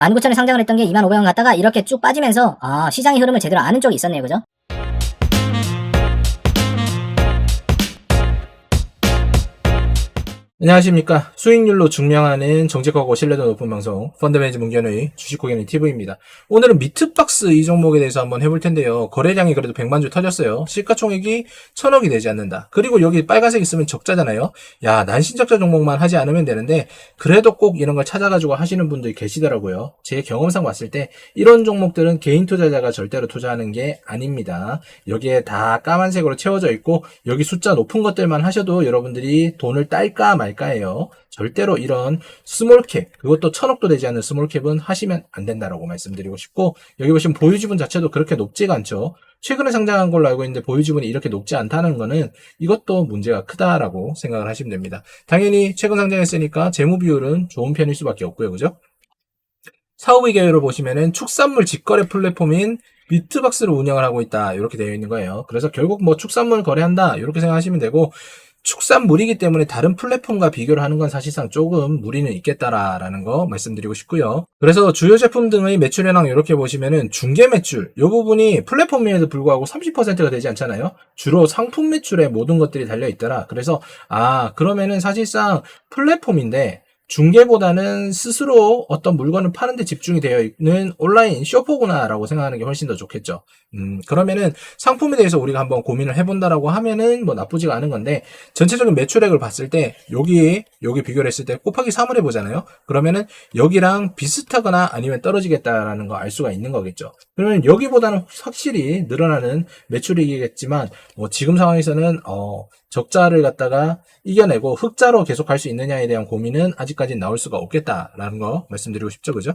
19,000에 상장을 했던 게 25,000원 갔다가 이렇게 쭉 빠지면서 시장의 흐름을 제대로 아는 쪽이 있었네요. 그죠? 안녕하십니까. 수익률로 증명하는 정직하고 신뢰도 높은 방송 펀드매니저 문견의 주식고객님 TV입니다. 오늘은 미트박스 이 종목에 대해서 한번 해볼 텐데요. 거래량이 그래도 100만 주 터졌어요. 시가총액이 1000억이 되지 않는다. 그리고 여기 빨간색 있으면 적자잖아요. 야, 난신적자 종목만 하지 않으면 되는데 그래도 꼭 이런 걸 찾아가지고 하시는 분들이 계시더라고요. 제 경험상 봤을 때 이런 종목들은 개인 투자자가 절대로 투자하는 게 아닙니다. 여기에 다 까만색으로 채워져 있고 여기 숫자 높은 것들만 하셔도 여러분들이 돈을 딸까 말까예요. 절대로 이런 스몰캡, 그것도 1000억도 되지 않는 스몰캡은 하시면 안 된다라고 말씀드리고 싶고, 여기 보시면 보유지분 자체도 그렇게 높지가 않죠. 최근에 상장한 걸로 알고 있는데 보유지분이 이렇게 높지 않다는 거는 이것도 문제가 크다라고 생각을 하시면 됩니다. 당연히 최근 상장했으니까 재무 비율은 좋은 편일 수밖에 없고요. 그죠? 사업의 개요를 보시면은 축산물 직거래 플랫폼인 미트박스를 운영을 하고 있다. 이렇게 되어 있는 거예요. 그래서 결국 뭐 축산물 거래한다. 이렇게 생각하시면 되고, 축산물이기 때문에 다른 플랫폼과 비교를 하는 건 사실상 조금 무리는 있겠다라는 거 말씀드리고 싶고요. 그래서 주요 제품 등의 매출 현황 이렇게 보시면은 중개 매출 이 부분이 플랫폼임에도 불구하고 30%가 되지 않잖아요. 주로 상품 매출에 모든 것들이 달려 있더라. 그래서 그러면은 사실상 플랫폼인데 중개보다는 스스로 어떤 물건을 파는 데 집중이 되어 있는 온라인 쇼퍼구나라고 생각하는 게 훨씬 더 좋겠죠. 그러면은 상품에 대해서 우리가 한번 고민을 해본다라고 하면은 뭐 나쁘지가 않은 건데, 전체적인 매출액을 봤을 때 여기 비교를 했을 때 곱하기 3을 해보잖아요. 그러면은 여기랑 비슷하거나 아니면 떨어지겠다라는 거 알 수가 있는 거겠죠. 그러면 여기보다는 확실히 늘어나는 매출이겠지만 뭐 지금 상황에서는 적자를 갖다가 이겨내고 흑자로 계속 갈 수 있느냐에 대한 고민은 아직까지는 나올 수가 없겠다라는 거 말씀드리고 싶죠. 그죠?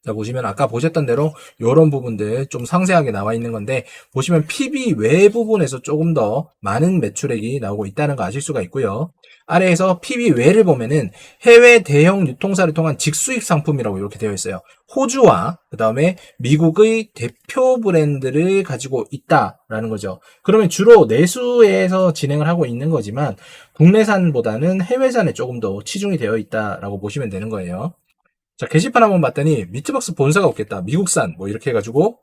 자, 보시면 아까 보셨던 대로 이런 부분들 좀 상세하게 나와 있는 건데, 보시면 PB 외 부분에서 조금 더 많은 매출액이 나오고 있다는 거 아실 수가 있고요. 아래에서 PB 외를 보면은 해외 대형 유통사를 통한 직수입 상품이라고 이렇게 되어 있어요. 호주와 그 다음에 미국의 대표 브랜드를 가지고 있다라는 거죠. 그러면 주로 내수에서 진행을 하고 있는 거지만 국내산보다는 해외산에 조금 더 치중이 되어 있다라고 보시면 되는 거예요. 자, 게시판 한번 봤더니 미트박스 본사가 없겠다. 미국산 뭐 이렇게 해가지고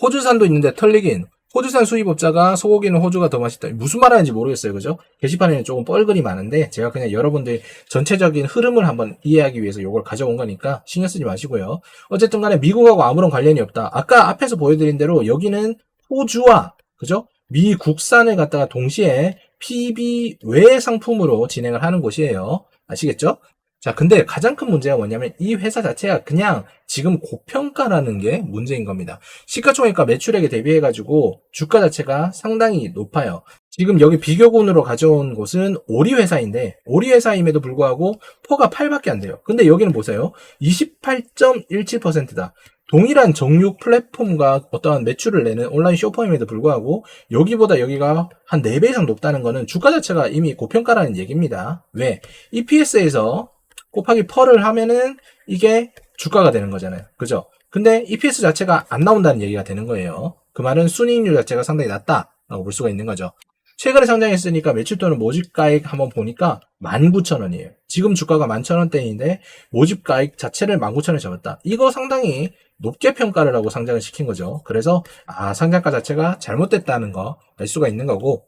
호주산도 있는데 털리긴, 호주산 수입업자가 소고기는 호주가 더 맛있다. 무슨 말 하는지 모르겠어요. 그죠? 게시판에는 조금 뻘글이 많은데 제가 그냥 여러분들 전체적인 흐름을 한번 이해하기 위해서 이걸 가져온 거니까 신경 쓰지 마시고요. 어쨌든 간에 미국하고 아무런 관련이 없다. 아까 앞에서 보여드린 대로 여기는 호주와, 그죠? 미국산을 갖다가 동시에 PB 외 상품으로 진행을 하는 곳이에요. 아시겠죠? 자, 근데 가장 큰 문제가 뭐냐면 이 회사 자체가 그냥 지금 고평가라는 게 문제인 겁니다. 시가총액과 매출액에 대비해가지고 주가 자체가 상당히 높아요. 지금 여기 비교군으로 가져온 곳은 오리 회사인데, 오리 회사임에도 불구하고 퍼가 8밖에 안 돼요. 근데 여기는 보세요. 28.17%다. 동일한 정육 플랫폼과 어떠한 매출을 내는 온라인 쇼퍼임에도 불구하고 여기보다 여기가 한 4배 이상 높다는 거는 주가 자체가 이미 고평가라는 얘기입니다. 왜? EPS에서 곱하기 펄을 하면은 이게 주가가 되는 거잖아요. 그죠? 근데 EPS 자체가 안 나온다는 얘기가 되는 거예요. 그 말은 순이익률 자체가 상당히 낮다라고 볼 수가 있는 거죠. 최근에 상장했으니까 매출 또는 모집가액 한번 보니까 19,000원이에요. 지금 주가가 11,000원대인데 모집가액 자체를 19,000원에 잡았다. 이거 상당히 높게 평가를 하고 상장을 시킨 거죠. 그래서 상장가 자체가 잘못됐다는 거 알 수가 있는 거고,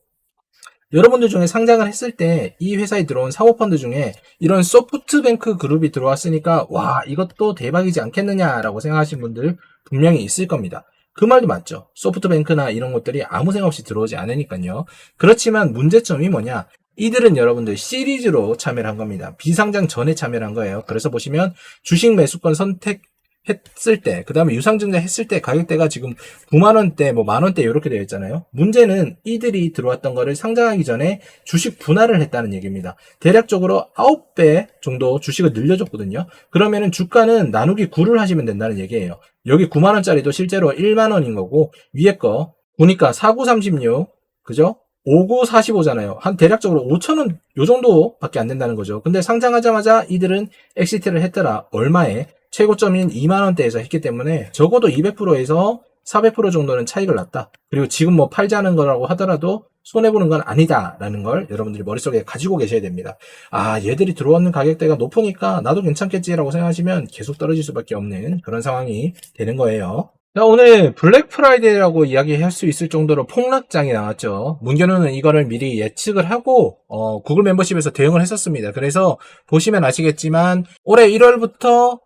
여러분들 중에 상장을 했을 때 이 회사에 들어온 사모펀드 중에 이런 소프트뱅크 그룹이 들어왔으니까 와, 이것도 대박이지 않겠느냐라고 생각하시는 분들 분명히 있을 겁니다. 그 말도 맞죠. 소프트뱅크나 이런 것들이 아무 생각 없이 들어오지 않으니까요. 그렇지만 문제점이 뭐냐? 이들은 여러분들 시리즈로 참여를 한 겁니다. 비상장 전에 참여를 한 거예요. 그래서 보시면 주식 매수권 선택 했을 때, 그 다음에 유상증자 했을 때 가격대가 지금 9만원대, 뭐 만원대 이렇게 되어 있잖아요. 문제는 이들이 들어왔던 거를 상장하기 전에 주식 분할을 했다는 얘기입니다. 대략적으로 9배 정도 주식을 늘려줬거든요. 그러면은 주가는 나누기 9를 하시면 된다는 얘기예요. 여기 9만원짜리도 실제로 1만원인 거고, 위에 거 보니까 4936, 그죠? 5945잖아요. 한 대략적으로 5천원 요 정도밖에 안 된다는 거죠. 근데 상장하자마자 이들은 엑시트를 했더라. 얼마에? 최고점인 2만원대에서 했기 때문에 적어도 200%에서 400% 정도는 차익을 났다. 그리고 지금 뭐 팔자는 거라고 하더라도 손해보는 건 아니다라는 걸 여러분들이 머릿속에 가지고 계셔야 됩니다. 아, 얘들이 들어오는 가격대가 높으니까 나도 괜찮겠지라고 생각하시면 계속 떨어질 수밖에 없는 그런 상황이 되는 거예요. 자, 오늘 블랙 프라이데이라고 이야기할 수 있을 정도로 폭락장이 나왔죠. 문견우는 이거를 미리 예측을 하고 구글 멤버십에서 대응을 했었습니다. 그래서 보시면 아시겠지만 올해 1월부터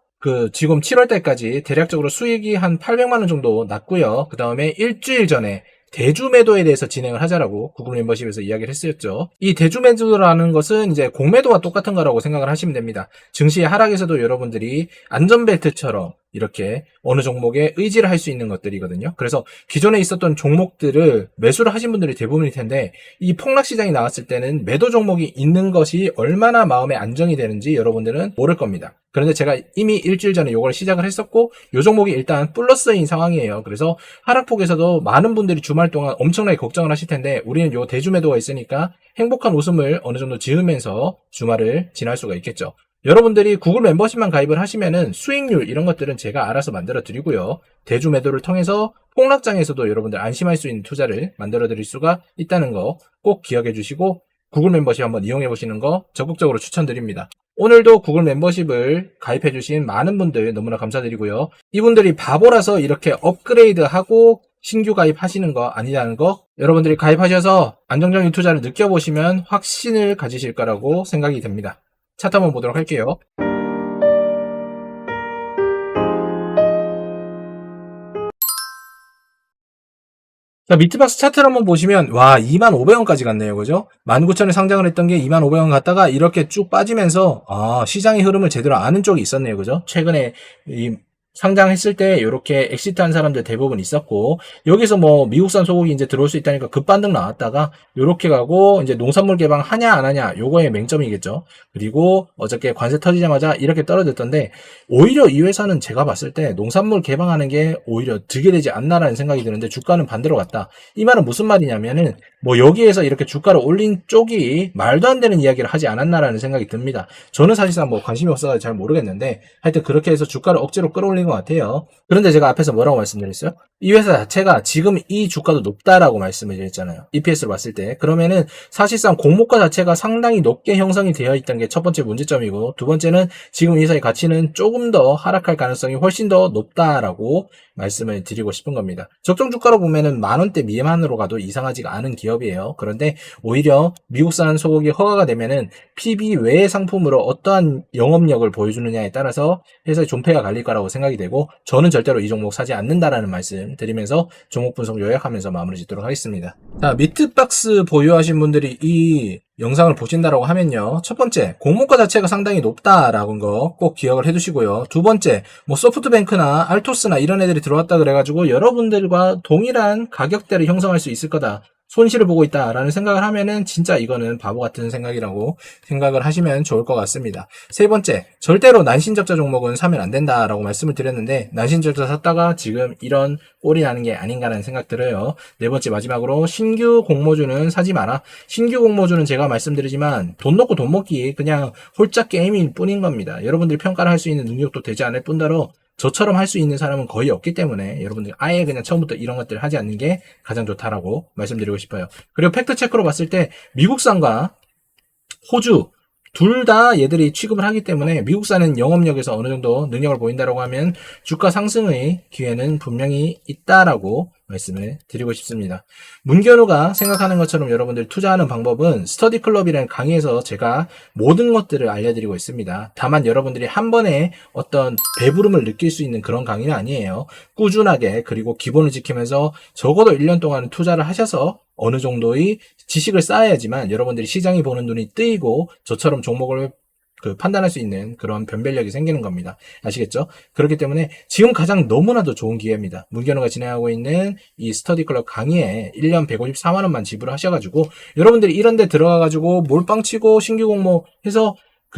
지금 7월 달까지 대략적으로 수익이 한 800만 원 정도 났고요. 그 다음에 일주일 전에 대주 매도에 대해서 진행을 하자라고 구글 멤버십에서 이야기를 했었죠. 이 대주 매도라는 것은 이제 공매도와 똑같은 거라고 생각을 하시면 됩니다. 증시의 하락에서도 여러분들이 안전벨트처럼 이렇게 어느 종목에 의지를 할 수 있는 것들이거든요. 그래서 기존에 있었던 종목들을 매수를 하신 분들이 대부분일 텐데 이 폭락시장이 나왔을 때는 매도 종목이 있는 것이 얼마나 마음에 안정이 되는지 여러분들은 모를 겁니다. 그런데 제가 이미 일주일 전에 이걸 시작을 했었고 이 종목이 일단 플러스인 상황이에요. 그래서 하락폭에서도 많은 분들이 주말 동안 엄청나게 걱정을 하실 텐데 우리는 요 대주 매도가 있으니까 행복한 웃음을 어느 정도 지으면서 주말을 지날 수가 있겠죠. 여러분들이 구글 멤버십만 가입을 하시면은 수익률 이런 것들은 제가 알아서 만들어 드리고요. 대주 매도를 통해서 폭락장에서도 여러분들 안심할 수 있는 투자를 만들어 드릴 수가 있다는 거 꼭 기억해 주시고 구글 멤버십 한번 이용해 보시는 거 적극적으로 추천드립니다. 오늘도 구글 멤버십을 가입해 주신 많은 분들 너무나 감사드리고요. 이분들이 바보라서 이렇게 업그레이드하고 신규 가입하시는 거 아니라는 거 여러분들이 가입하셔서 안정적인 투자를 느껴보시면 확신을 가지실 거라고 생각이 됩니다. 차트 한번 보도록 할게요. 자, 미트박스 차트를 한번 보시면 와 25,500원까지 갔네요. 그죠? 19,000에 상장을 했던 게 25,500원 갔다가 이렇게 쭉 빠지면서 시장의 흐름을 제대로 아는 쪽이 있었네요. 그죠? 최근에 이 상장했을 때 이렇게 엑시트한 사람들 대부분 있었고 여기서 뭐 미국산 소고기 이제 들어올 수 있다니까 급반등 나왔다가 이렇게 가고 이제 농산물 개방 하냐 안 하냐 요거의 맹점이겠죠. 그리고 어저께 관세 터지자마자 이렇게 떨어졌던데 오히려 이 회사는 제가 봤을 때 농산물 개방하는 게 오히려 득이 되지 않나라는 생각이 드는데 주가는 반대로 갔다. 이 말은 무슨 말이냐면은 뭐 여기에서 이렇게 주가를 올린 쪽이 말도 안 되는 이야기를 하지 않았나라는 생각이 듭니다. 저는 사실상 뭐 관심이 없어서 잘 모르겠는데 하여튼 그렇게 해서 주가를 억지로 끌어올린 것 같아요. 그런데 제가 앞에서 뭐라고 말씀드렸어요? 이 회사 자체가 지금 이 주가도 높다라고 말씀을 드렸잖아요. EPS로 봤을 때. 그러면은 사실상 공모가 자체가 상당히 높게 형성이 되어 있다는 게 첫 번째 문제점이고 두 번째는 지금 이 회사의 가치는 조금 더 하락할 가능성이 훨씬 더 높다라고 말씀을 드리고 싶은 겁니다. 적정 주가로 보면은 10,000원대 미만으로 가도 이상하지가 않은 기업이에요. 그런데 오히려 미국산 소고기 허가가 되면은 PB 외의 상품으로 어떠한 영업력을 보여주느냐에 따라서 회사의 존폐가 갈릴 거라고 생각이 되고 저는 절대로 이 종목 사지 않는다라는 말씀 드리면서 종목 분석 요약하면서 마무리 짓도록 하겠습니다. 자, 미트박스 보유하신 분들이 이 영상을 보신다라고 하면요. 첫 번째, 공모가 자체가 상당히 높다라는 거 꼭 기억을 해두시고요. 두 번째, 뭐 소프트뱅크나 알토스나 이런 애들이 들어왔다 그래가지고 여러분들과 동일한 가격대를 형성할 수 있을 거다. 손실을 보고 있다라는 생각을 하면은 진짜 이거는 바보 같은 생각이라고 생각을 하시면 좋을 것 같습니다. 세 번째, 절대로 난신적자 종목은 사면 안 된다라고 말씀을 드렸는데 난신적자 샀다가 지금 이런 꼴이 나는 게 아닌가라는 생각 들어요. 네 번째, 마지막으로 신규 공모주는 사지 마라. 신규 공모주는 제가 말씀드리지만 돈 넣고 돈 먹기 그냥 홀짝 게임일 뿐인 겁니다. 여러분들이 평가를 할 수 있는 능력도 되지 않을 뿐더러 저처럼 할 수 있는 사람은 거의 없기 때문에 여러분들 아예 그냥 처음부터 이런 것들을 하지 않는 게 가장 좋다라고 말씀드리고 싶어요. 그리고 팩트 체크로 봤을 때 미국산과 호주 둘 다 얘들이 취급을 하기 때문에 미국산은 영업력에서 어느 정도 능력을 보인다라고 하면 주가 상승의 기회는 분명히 있다라고 말씀을 드리고 싶습니다. 문견우가 생각하는 것처럼 여러분들 투자하는 방법은 스터디 클럽이라는 강의에서 제가 모든 것들을 알려드리고 있습니다. 다만 여러분들이 한 번에 어떤 배부름을 느낄 수 있는 그런 강의는 아니에요. 꾸준하게 그리고 기본을 지키면서 적어도 1년 동안 투자를 하셔서 어느 정도의 지식을 쌓아야지만 여러분들이 시장이 보는 눈이 뜨이고 저처럼 종목을 판단할 수 있는 그런 변별력이 생기는 겁니다. 아시겠죠? 그렇기 때문에 지금 가장 너무나도 좋은 기회입니다. 문견우가 진행하고 있는 이 스터디 클럽 강의에 1년 154만 원만 지불을 하셔가지고 여러분들이 이런 데 들어가가지고 몰빵치고 신규 공모 해서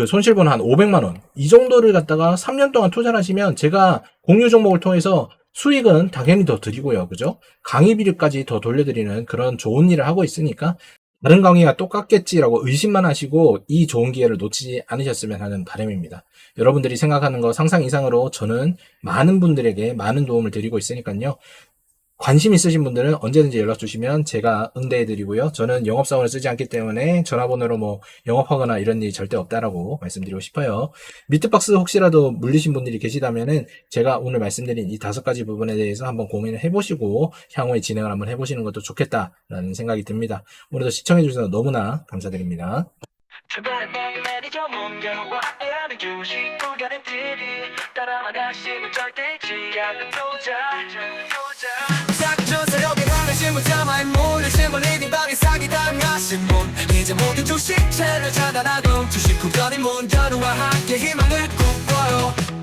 손실분 한 500만 원 이 정도를 갖다가 3년 동안 투자를 하시면 제가 공유 종목을 통해서 수익은 당연히 더 드리고요. 그죠? 강의 비율까지 더 돌려드리는 그런 좋은 일을 하고 있으니까 다른 강의가 똑같겠지라고 의심만 하시고 이 좋은 기회를 놓치지 않으셨으면 하는 바람입니다. 여러분들이 생각하는 거 상상 이상으로 저는 많은 분들에게 많은 도움을 드리고 있으니까요. 관심 있으신 분들은 언제든지 연락 주시면 제가 응대해드리고요. 저는 영업사원을 쓰지 않기 때문에 전화번호로 뭐 영업하거나 이런 일이 절대 없다라고 말씀드리고 싶어요. 미트박스 혹시라도 물리신 분들이 계시다면은 제가 오늘 말씀드린 이 5가지 부분에 대해서 한번 고민을 해보시고 향후에 진행을 한번 해보시는 것도 좋겠다라는 생각이 듭니다. 오늘도 시청해주셔서 너무나 감사드립니다. 주변의 매니저 문경과 함께하는 주식 구간의 TV 따라만 하시면 절대 지하는 도자 세력에 강하신 분 자마에 몰리신 분 리딩방에 사기당하신 분 이제 모든 주식 채널 차단하고 주식 구간의 문전우와 함께 희망을 꿈꿔요.